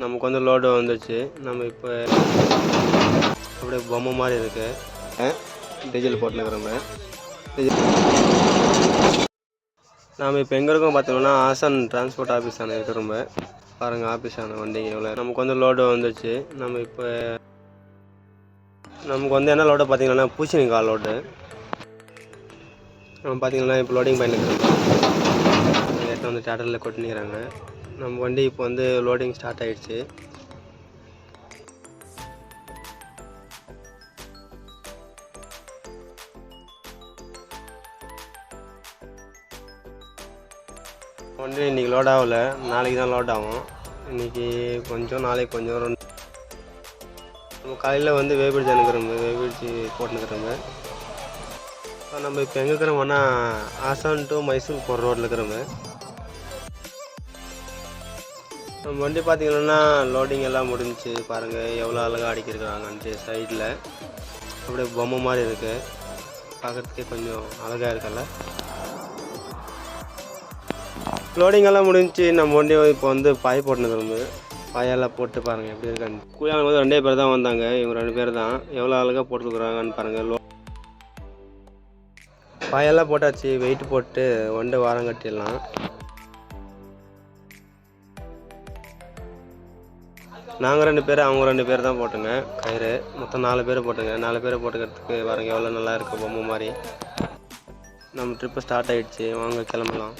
நமக்கு வந்து லோடு வந்துச்சு. நம்ம இப்போ அப்படியே பொம்மை மாதிரி இருக்கு. டீசல் போட்டுக்கிறோம். நாம் இப்போ எங்கே இருக்கோம் பார்த்தோம்னா ஆசான் டிரான்ஸ்போர்ட் ஆஃபீஸ் ஆன இருக்கிறோம். பாருங்கள் ஆஃபீஸ் ஆன வண்டிங்க எவ்வளோ. நமக்கு வந்து லோடு வந்துச்சு. நமக்கு வந்து என்ன லோடு பார்த்தீங்கன்னா பூசணிக்காய் லோடு. நம்ம பார்த்தீங்கன்னா இப்போ லோடிங் பண்ணிக்கிறோம். எடுத்து வந்து டேட்டரில் கொட்டினிக்கிறாங்க. நம்ம வண்டி இப்போ வந்து லோடிங் ஸ்டார்ட் ஆகிடுச்சு. வண்டி இன்றைக்கி லோட் ஆகலை, நாளைக்கு தான் லோட் ஆகும். இன்றைக்கி கொஞ்சம், நாளைக்கு கொஞ்சம். நம்ம காலையில் வந்து வேபிடிச்சு அனுக்கிறோம், வேபிடிச்சு போட்டுனுக்கிறோங்க. நம்ம இப்போ எங்கே இருக்கிறோம்னா ஆசான் டு மைசூர் போகிற ரோட்டில் இருக்கிறோங்க. நம்ம வண்டி பார்த்திங்கன்னா லோடிங் எல்லாம் முடிஞ்சிச்சு. பாருங்கள் எவ்வளோ அழகாக அடிக்கிருக்கிறாங்கன்ட்டு. சைடில் அப்படியே பொம்மை மாதிரி இருக்குது, பார்க்குறதுக்கே கொஞ்சம் அழகாக இருக்குல்ல. லோடிங் எல்லாம் முடிஞ்சிச்சு. நம்ம வண்டி இப்போ வந்து பாய் போட்டுனுக்கிறோம். பாயெல்லாம் போட்டு பாருங்கள் எப்படி இருக்கான்னு. கூலியாளுங்க வந்து 2 பேர் தான் வந்தாங்க. இவங்க 2 பேர் தான் எவ்வளோ அழகாக போட்டுருக்குறாங்கன்னு பாருங்கள். பாயெல்லாம் போட்டாச்சு. வெயிட் போட்டு வண்டி வாரம் கட்டிடலாம். நாங்கள் 2 பேர், அவங்க 2 பேர் தான் போட்டுங்க கயிறு. மொத்தம் 4 பேர் போட்டுங்க. 4 பேர் போட்டுக்கிறதுக்கு பாருங்கள் எவ்வளோ நல்லா இருக்குது பொம்மை மாதிரி. நம்ம ட்ரிப்பு ஸ்டார்ட் ஆகிடுச்சு, வாங்க கிளம்பலாம்.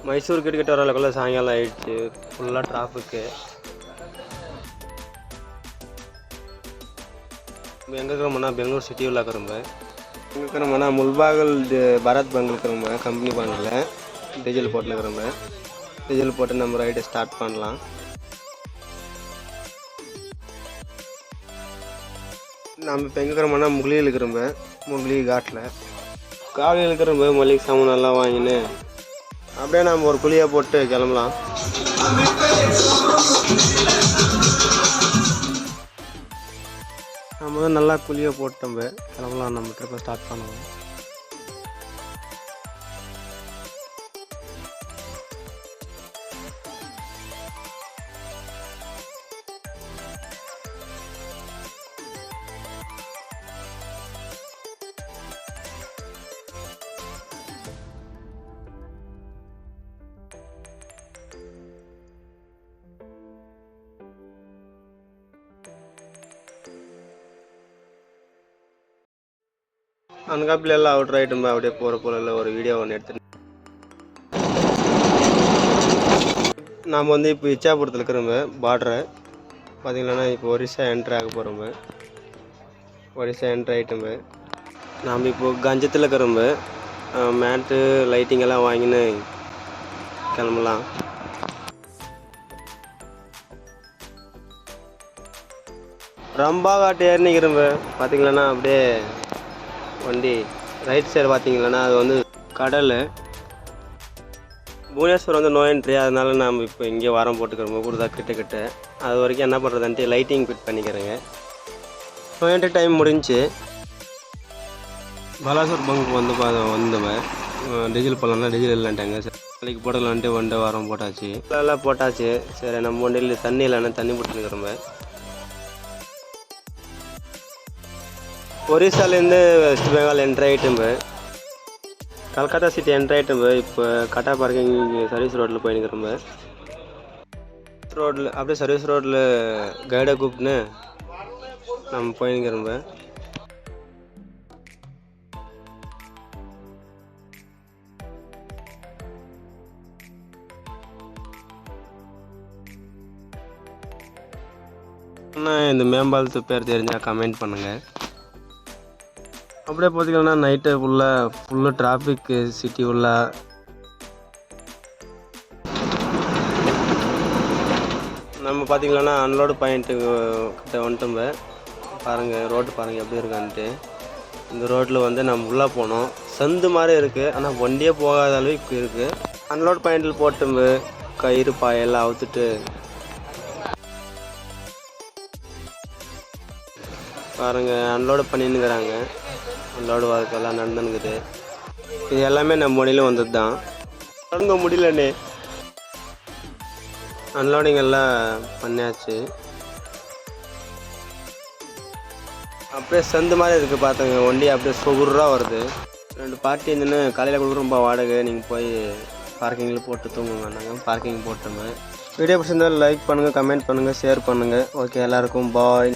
மைசூர் கிட்டக்கிட்ட வர அளவுக்குள்ள சாயங்காலம் ஆகிடுச்சு. ஃபுல்லாக டிராஃபிக்கு. எங்கே இருக்கிறோம்னா பெங்களூர் சிட்டி உள்ள இருக்கிறோம். எங்கே இருக்கிறோம்னா முல்பாகல் பாரத் பேங்க் இருக்கிறோம், கம்பெனி பேங்கில். டீசல் போட்டுக்கிறோம். டீசல் போட்டு நம்ம ரைடை ஸ்டார்ட் பண்ணலாம். நம்ம இப்போ எங்கே இருக்கிறோம்னா முகலியில் இருக்கிறோம், முகலி காட்டில். காலையில் இருக்கிறோம். மளிகை சாமான் நல்லா வாங்கின்னு அப்படியே நம்ம ஒரு குழியை போட்டு கிளம்பலாம். நம்ம வந்து நல்லா குழியை போட்டு கிளம்பலாம். நம்ம ட்ரிப்பை ஸ்டார்ட் பண்ணுவோம். அன்காப்பில் எல்லாம் அவுட்ரு ஐட்டம் அப்படியே போகிற போல ஒரு வீடியோ ஒன்று எடுத்துட்டு நாம் வந்து இப்போ இச்சாபுரத்தில் இருக்கிறோம். பார்டரை பார்த்திங்கன்னா இப்போ ஒரிசா என்ட்ரு ஆக போகிறோம். ஒரிசா என்ட்ரு ஐட்டம். நாம் இப்போது கஞ்சத்தில் இருக்கிறோம். மேட்டு லைட்டிங் எல்லாம் வாங்கின்னு கிளம்பலாம். ரம்பா காட்டு ஏறினிக்கிறோம். பார்த்திங்களன்னா அப்படியே வண்டி ரைட் சைடு பார்த்திங்கன்னா அது வந்து கடல். புவனேஸ்வர் வந்து நோ என்ட்ரி, அதனால நாம் இப்போ இங்கே வாரம் போட்டுக்கிறோம் கூடுதா கிட்ட. அது வரைக்கும் என்ன பண்ணுறதுன்ட்டு லைட்டிங் ஃபிட் பண்ணிக்கிறேங்க. நோ என்ட்ரி டைம் முடிஞ்சு. பாலாசூர் பங்க் வந்து வந்தவன் டீசல் போடலாம்னா டீசல் இல்லைன்ட்டாங்க. நாளைக்கு போடலான்ட்டு வண்டி வாரம் போட்டாச்சு. எல்லாம் போட்டாச்சு. சரி நம்ம வண்டியில் தண்ணி இல்லைன்னா தண்ணி போட்டுக்கிறோம். ஒரிசாலேருந்து வெஸ்ட் பெங்கால் என்ட்ரு ஆகிட்டும். கல்கத்தா சிட்டி என்ட்ரு ஆகிட்டும். இப்போ கட்டா பார்க்கிங் சர்வீஸ் ரோட்டில் போயின்னுக்கிறோம். ரோட்டில் அப்படியே சர்வீஸ் ரோட்டில் கைடை கூப்பிட்டுன்னு நம்ம போயின்னுக்கிறோம். ஆனால் இந்த மேம்பாலத்து பேர் தெரிஞ்சால் கமெண்ட் பண்ணுங்கள். அப்படியே பார்த்திங்கன்னா நைட்டு ஃபுல்லாக டிராஃபிக்கு சிட்டி உள்ள. நம்ம பார்த்திங்கன்னா அன்லோடு பாயிண்ட்டு கிட்ட வந்துட்டோம். பாருங்கள் ரோட்டு பாருங்கள் எப்படி இருக்கான்ட்டு. இந்த ரோட்டில் வந்து நம்ம உள்ளே போனோம். சந்து மாதிரி இருக்குது, ஆனால் வண்டியே போகாத அளவுக்கு இருக்குது. அன்லோடு பாயிண்டில் போட்டும் கயிறு பாயெல்லாம் அவுத்துட்டு பாருங்கள் அன்லோடு பண்ணின்னுக்கிறாங்க. அன்லோடு ஒர்க்கெல்லாம் நடந்துனுக்குது. இது எல்லாமே நம்ம மொழியில் வந்தது தான். தொடங்க முடியலண்ணே. அன்லோடிங் எல்லாம் பண்ணியாச்சு. அப்படியே சந்து மாதிரி இருக்குது பார்த்துங்க. வண்டி அப்படியே சொகுராக வருது. 2 பார்ட்டி இருந்துன்னு காலையில் கொடுக்குற ரொம்ப வாடகை. நீங்கள் போய் பார்க்கிங்கில் போட்டு தூங்குங்க. நாங்கள் பார்க்கிங் போட்டோமே. வீடியோ பிடிச்சிருந்தால் லைக் பண்ணுங்கள், கமெண்ட் பண்ணுங்கள், ஷேர் பண்ணுங்கள். ஓகே, எல்லாருக்கும் பாய்.